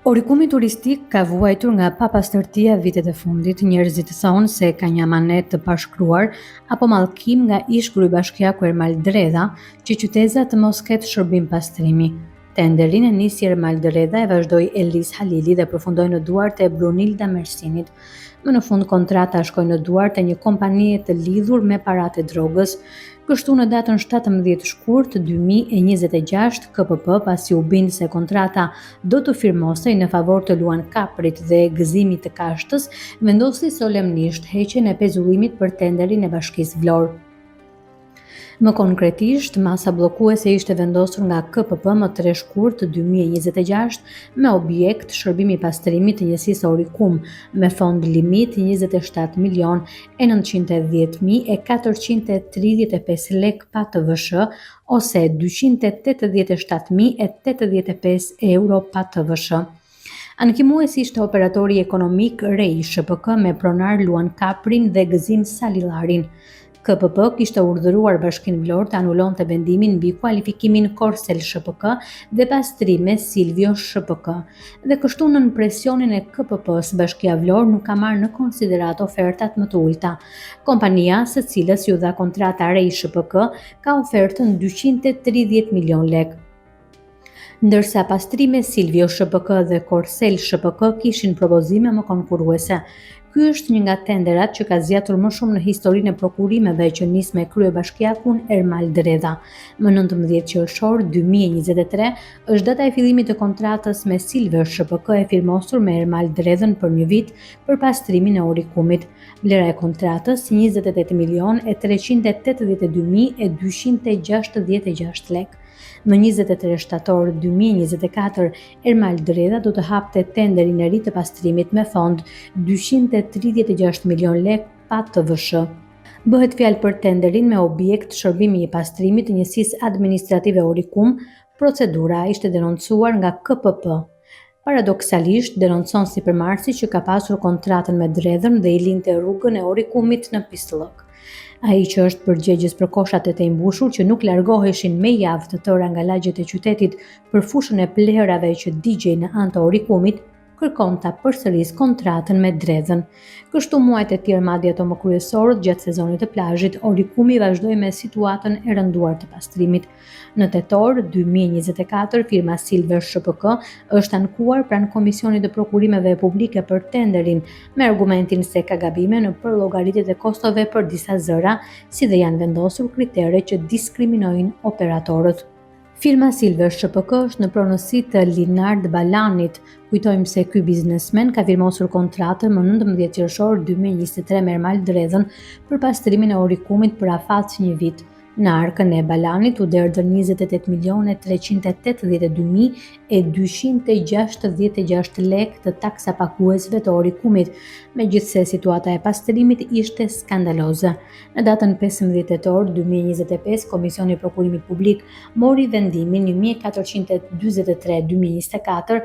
Orikumi turistik ka vuajtur nga papastërtia vitet e fundit. Njerëzit thonë se ka një amanet të pashkruar apo mallkim nga ish kryebashkiaku Ermal Dredha që qyteza të mos ketë shërbim pastrimi. Tenderin e nisi Ermal Dredha e vazhdoi Elis Halili dhe përfundoi në duart e Brunilda Mersinit. Më në fund kontrata shkoi në duart e një kompanie të lidhur me paratë e drogës. Kështu në datën 17 shkurt 2026, KPP pasi u bind se kontrata do të firmosej në favor të Luan Kaprit dhe gëzimit të kashtës, vendosi solemnisht heqjen e pezullimit për tenderin e Bashkisë Vlorë. Më konkretisht, masa bllokuese ishte vendosur nga KPP më 3 shkurt 2026 me objekt shërbimi pastrimit të njësisë Orikum me fond limit 27.910.435 lek pa TVSH ose 287.085 euro pa TVSH. Ankimuesi ishte operatori ekonomik Rej SHPK me pronar Luan Kaprin dhe gëzim Salillarin. KPP kishte urdhëruar Bashkinë Vlorë të anulonte vendimin mbi kualifikimin Korsel SHPK dhe Pastrime Silvio SHPK. Dhe kështu nën presionin e KPP-s, Bashkia Vlorë nuk ka marrë në konsiderat ofertat më të ulta. Kompania, së cilës ju dha kontrata Rej SHPK, ka ofertën 230 milion lek. Ndërsa Pastrime Silvio SHPK dhe Korsel SHPK kishin propozime më konkurruese. Ky është një nga tenderat që ka zgjatur më shumë në historinë e prokurimeve që nis me kryebashkiakun Ermal Dredha. Më 19 qershor 2023 është data e fillimit të kontratës me Silvio SHPK e firmosur me Ermal Dredhën për një vit për pastrimin e Orikumit. Vlera e kontratës 28.282.266 lek. Më 23 shtator 2024, Ermal Dredha do të hapte tenderin e ri të pastrimit me fond 236 milion lek pa TVSH. Bëhet fjalë për tenderin me objekt shërbimi i pastrimit të njësisë administrative Orikum. Procedura ishte denoncuar nga KPP. Paradoksalisht, denoncon sipërmarrësi që ka pasur kontratën me Dredhën dhe i linte rrugën e Orikumit në Pislok. Ai që është përgjegjës për koshat e të imbushur që nuk largoheshin me javë të tëra nga lagjet e qytetit për fushën e plerave që digjej në anë të Orikumit, kërkon ta përsërisë kontratën me Dredhën. Kështu muajt e tjerë madje ato më kryesorët gjatë sezonit të plazhit, Orikumi vazhdoi me situatën e rënduar të pastrimit. Në tetor 2024, firma Silver SHPK është ankuar pranë Komisionit të Prokurimeve Publike për tenderin me argumentin se ka gabime në përllogaritit e kostove për disa zëra, si dhe janë vendosur kritere që diskriminojnë operatorët. Firma Silver SHPK është në pronësi të Linard Balanit. Kujtojmë se ky biznesmen ka firmosur kontratën më 19 qershor 2023 me Ermal Dredhën për pastrimin e Orikumit për afat një vit. Në arkën e Balanit u derdhën 28.382.266 lek të taksa paguesve të Orikumit, megjithse situata e pastrimit ishte skandaloze. Në datën 15 tetor 2025, Komisioni i Prokurimit Publik mori vendimin 1443/2024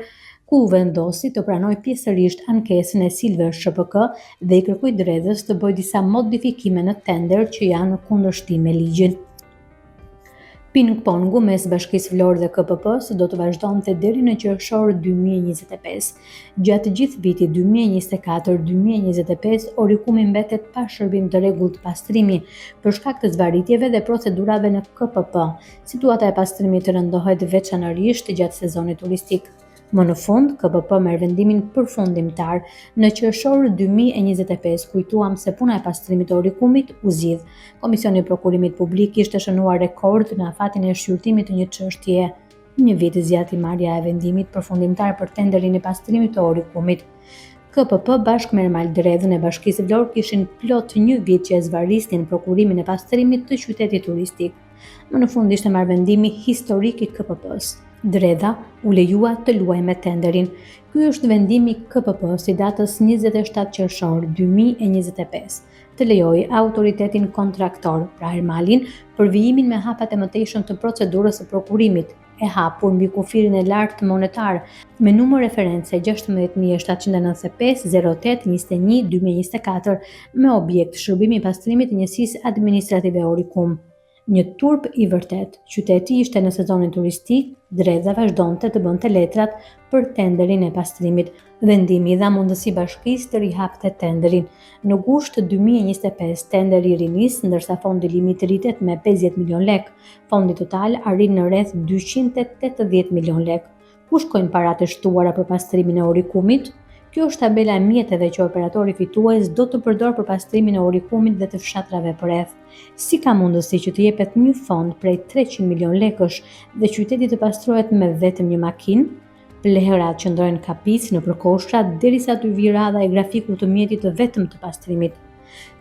ku vendosi të pranoj pjesërisht ankesën e Silver SHPK dhe i kërkoi Dredhës të bëjë disa modifikime në tender që janë në kundërshtim me ligjin. Ping-pongu mes Bashkisë Vlorë dhe KPP-s do të vazhdonte deri në qershor 2025. Gjatë gjithë vitit 2024-2025, Orikumi mbetet pa shërbim të rregullt pastrimi për shkak të zvarritjeve dhe procedurave në KPP. Situata e pastrimit rëndohet veçanërisht gjatë sezonit turistik. Më në fund, KPP merr vendimin përfundimtar. Në qershor 2025 kujtuam se puna e pastrimit të Orikumit u zgjidh. Komisioni i Prokurimit Publik ishte shënuar rekord në afatin e shqyrtimit të një çështjeje. Një vit zgjati marrja e vendimit përfundimtar për tenderin e pastrimit të Orikumit. KPP bashkë me Ermal Dredhën e Bashkisë Vlorë kishin plot një vit që e zvarrisnin prokurimin e pastrimit të qytetit turistik. Më në fund ishte marrë vendimi historik i KPP-s. Dredha u lejua të luajë me tenderin. Ky është vendimi KPP-s i datës 27 qershor 2025. Të lejojë autoritetin kontraktor, pra Ermalin, për vijimin me hapat e mëtejshëm të procedurës së prokurimit, e hapur mbi kufirin e lartë monetar me numër reference 16795-08-21-2024 me objekt shërbimi i pastrimit të njësisë administrative Orikum. Një turp i vërtet. Qyteti ishte në sezonin turistik, Dredha vazhdonte të bënte letrat për tenderin e pastrimit. Vendimi i dha mundësi bashkisë të rihapte tenderin. Në gusht 2025, tenderi rinis, ndërsa fondi limit rritet me 50 milion lek. Fondi total arrin në rreth 280 milion lek. Ku shkojnë paratë e shtuara për pastrimin e Orikumit? Kjo është tabela e mjeteve që operatori fitues do të përdor për pastrimin e Orikumit dhe të fshatrave përreth. Si ka mundësi që të jepet një fond prej 300 milion lekësh dhe qyteti të pastrohet me vetëm një makinë? Pleherat qëndrojnë kapic në përkoshtra derisa të vi radha e grafikut të mjetit të vetëm të pastrimit.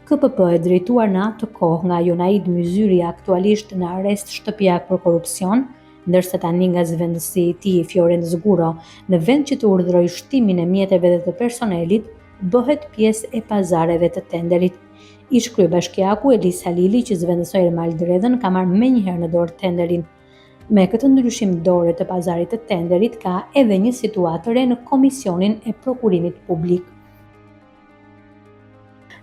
KPP e drejtuar në atë kohë nga Jonaid Myzyri, aktualisht në arrest shtëpiak për korrupsion, ndërsa tani nga zëvendësi i tij Florent Zguro, në vend që të urdhërojë shtimin e mjeteve dhe të personelit, bëhet pjesë e pazareve të tenderit. Ish kryebashkiaku Elis Halili, që zëvendësoi Ermal Dredhën, ka marrë menjëherë në dorë tenderin. Me këtë ndryshim dore të pazarit të tenderit, ka edhe një situatë të re në Komisionin e Prokurimit Publik.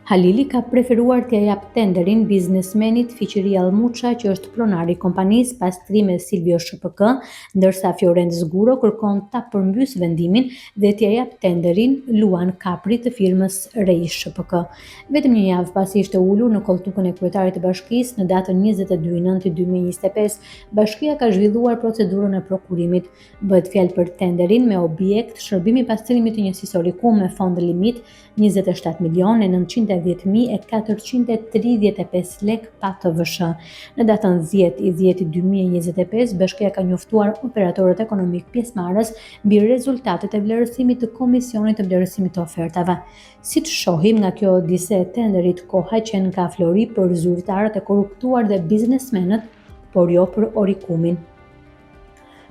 Halili ka preferuar t'ia jap tenderin biznesmenit Fiqiri Allmuça, që është pronari i kompanisë Pastrime Silvio ShPK, ndërsa Florent Zguro kërkon ta përmbys vendimin dhe t'ia jap tenderin Luan Kapri të firmës Rei ShPK. Vetëm një javë pasi ishte ulur në koltukën e kryetarit të bashkisë në datën 22/9/2025, bashkia ka zhvilluar procedurën e prokurimit. Bëhet fjalë për tenderin me objekt shërbimi pastrimit të njësisë Orikum me fond limit 27.910.435 lek pa TVSH. Në datën 10/10/2025, bashkia ka njoftuar operatorët ekonomik pjesëmarrës mbi rezultatet e vlerësimit të Komisionit të vlerësimit të ofertave. Siç shohim nga kjo odise e tenderit, koha qenë ka flori për zyrtarët e korruptuar dhe biznesmenët, por jo për Orikumin.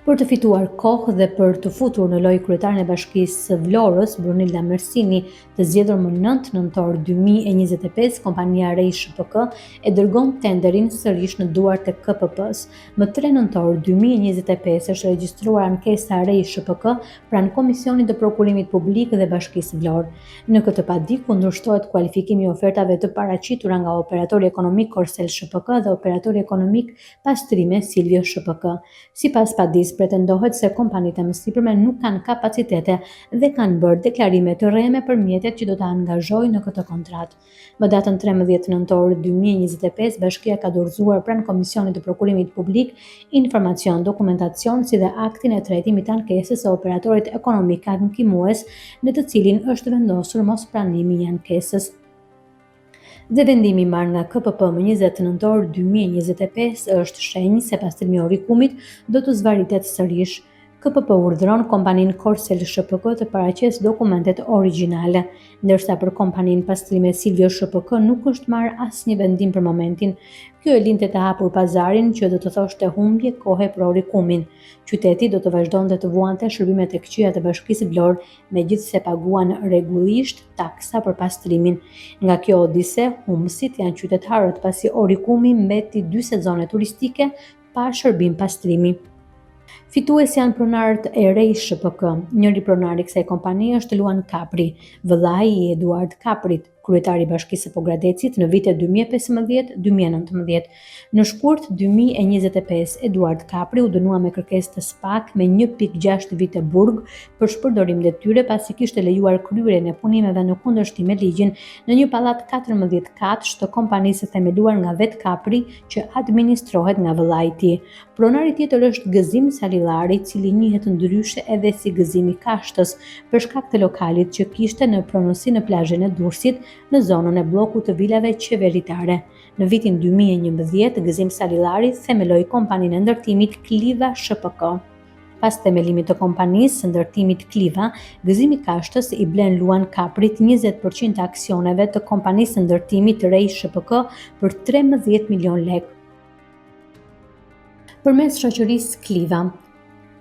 Për të fituar kohë dhe për të futur në lojë kryetaren e bashkisë së Vlorës, Brunilda Mersini, të zgjedhur më 9 nëntor 2025, kompania Rei ShPK e dërgon tenderin sërish në duart e KPP-s. Më 3 nëntor 2025 është regjistruar ankesa Rei ShPK pranë Komisionit të Prokurimit Publik dhe Bashkisë Vlorë. Në këtë padik kundërshtohet kualifikimi i ofertave të paraqitura nga operatori ekonomik Korsel ShPK dhe operatori ekonomik Pastrime Silvio ShPK. Sipas padis, pretendohet se kompanitë e mësipërme nuk kanë kapacitete dhe kanë bërë deklarime të rreme për mjetet që do të angazhojnë në këtë kontratë. Më datën 13 nëntor 2025, bashkia ka dorëzuar pranë Komisionit të Prokurimit Publik informacion, dokumentacion si dhe aktin e trajtimit të ankesës së operatorit ekonomik ankimues, në të cilin është vendosur mospranimi i ankesës. Dhe vendimi marrë nga KPP më 20 nëntor 2025 është shenjë se pastrimi i Orikumit do të zbaritet sërish. KPP urdhëron kompaninë Korsel ShPK të paraqesë dokumentet origjinale, ndërsa për kompaninë Pastrime Silvio ShPK nuk është marrë asnjë vendim për momentin. Kjo e linte të hapur pazarin, që do të thoshte humbje kohe për Orikumin. Qyteti do të vazhdonte të vuante shërbimet e këqija të Bashkisë Vlorë, megjithse paguan rregullisht taksa për pastrimin. Nga kjo odise, humbësit janë qytetarët, pasi Orikumi mbeti 2 sezone turistike pa shërbim pastrimi. Fitues janë pronarët e Rei ShPK. Njëri pronar i kësaj kompanie është Luan Kapri, vëllai i Eduard Kaprit, kryetari i Bashkisë së Pogradecit në vitet 2015-2019. Në shkurt 2025, Eduard Kapri u dënua me kërkesë të SPAK me 1.6 vite burg për shpërdorim detyre, pasi kishte lejuar kryerjen e punimeve në kundërshtim me ligjin në një pallat 14 katësh të kompanisë së themeluar nga vet Kapri, që administrohet nga vëllai i tij. Pronari tjetër është Gëzim Salillari, i cili njihet ndryshe edhe si Gëzimi Kashtës, për shkak të lokalit që kishte në pronësi në plazhin e Durrësit, në zonën e bllokut të vilave qeveritare. Në vitin 2011, Gëzim Salillari themeloi kompaninë e ndërtimit Kliva ShPK. Pas themelimit të kompanisë së ndërtimit Kliva, Gëzimi Kashtës i blen Luan Kaprit 20% të aksioneve të kompanisë së ndërtimit Rei ShPK për 13 milion lek. Përmes shoqërisë Kliva,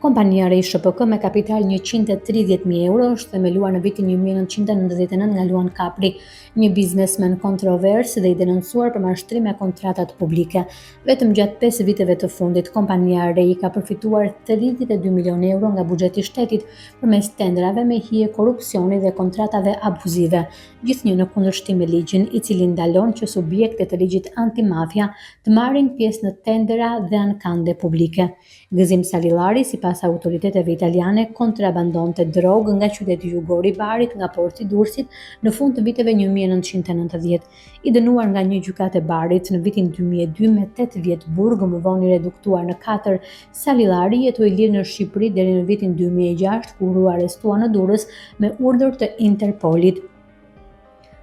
Kompania re SHPK me kapital 130.000 euro është themeluar në vitin 1999 nga Luan Kapri, një biznesmen kontrovers dhe i denoncuar për mashtrim me kontratat publike. Vetëm gjatë 5 viteve të fundit, kompania re ka përfituar 32 milion euro nga buxheti i shtetit përmes tenderave me hije korrupsioni dhe kontratave abuzive, gjithnjë në kundërshtim me ligjin, i cili ndalon që subjektet e ligjit antimafia të marrin pjesë në tendera dhe ankande publike. Gëzim Salillari, sipas autoriteteve italiane, kontrabandonte drogë nga qyteti jugor i Barit nga porti i Durrësit në fund të viteve 1990. I dënuar nga një gjykatë e Barit në vitin 2002 me 8 vjet burg, më vonë i reduktuar në 4, Salillari jetoi lirë në Shqipëri deri në vitin 2006, kur u arrestua në Durrës me urdhër të Interpolit.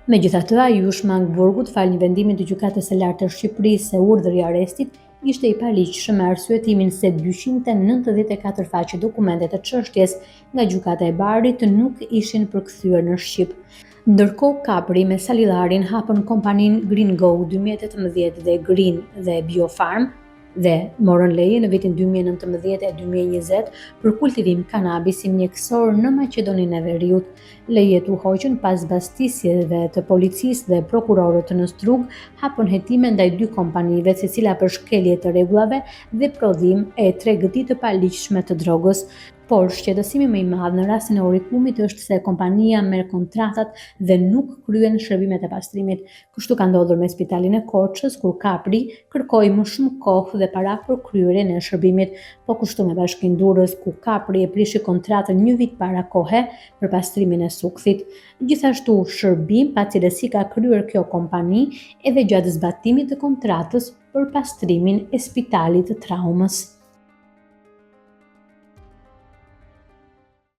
Megjithatë, ai u shmang burgut fal një vendimi të gjykatës së lartë të Shqipërisë se urdhri i arrestit ishte i paligjshëm me arsyetimin se 294 faqe dokumente të çështjes nga gjykata e Barit nuk ishin përkthyer në shqip. Ndërkohë, Kapri me Salillarin hapën kompaninë Green Go 2018 dhe Green dhe Biofarm dhe morën leje në vitin 2019 e 2020 për kultivim kanabisi mjekësor në Maqedoninë e Veriut. Lejet u hoqën pas mbastisjeve të policisë dhe prokurorët në Strug hapën hetime ndaj 2 kompanive, secila për shkelje të rregullave dhe prodhim e tregëti të paligjshme të drogës. Por shqetësimi më i madh në rastin e Orikumit është se kompania merr kontratat dhe nuk kryen shërbimet e pastrimit. Kështu ka ndodhur me Spitalin e Korçës, kur Kapri kërkoi më shumë kohë dhe para për kryerjen e shërbimit, po kështu me Bashkinë Durrës, ku Kapri e prishi kontratën një vit para kohe për pastrimin e sukthit. Gjithashtu, shërbim pa cilësi ka kryer kjo kompani edhe gjatë zbatimit të kontratës për pastrimin e Spitalit të Traumës.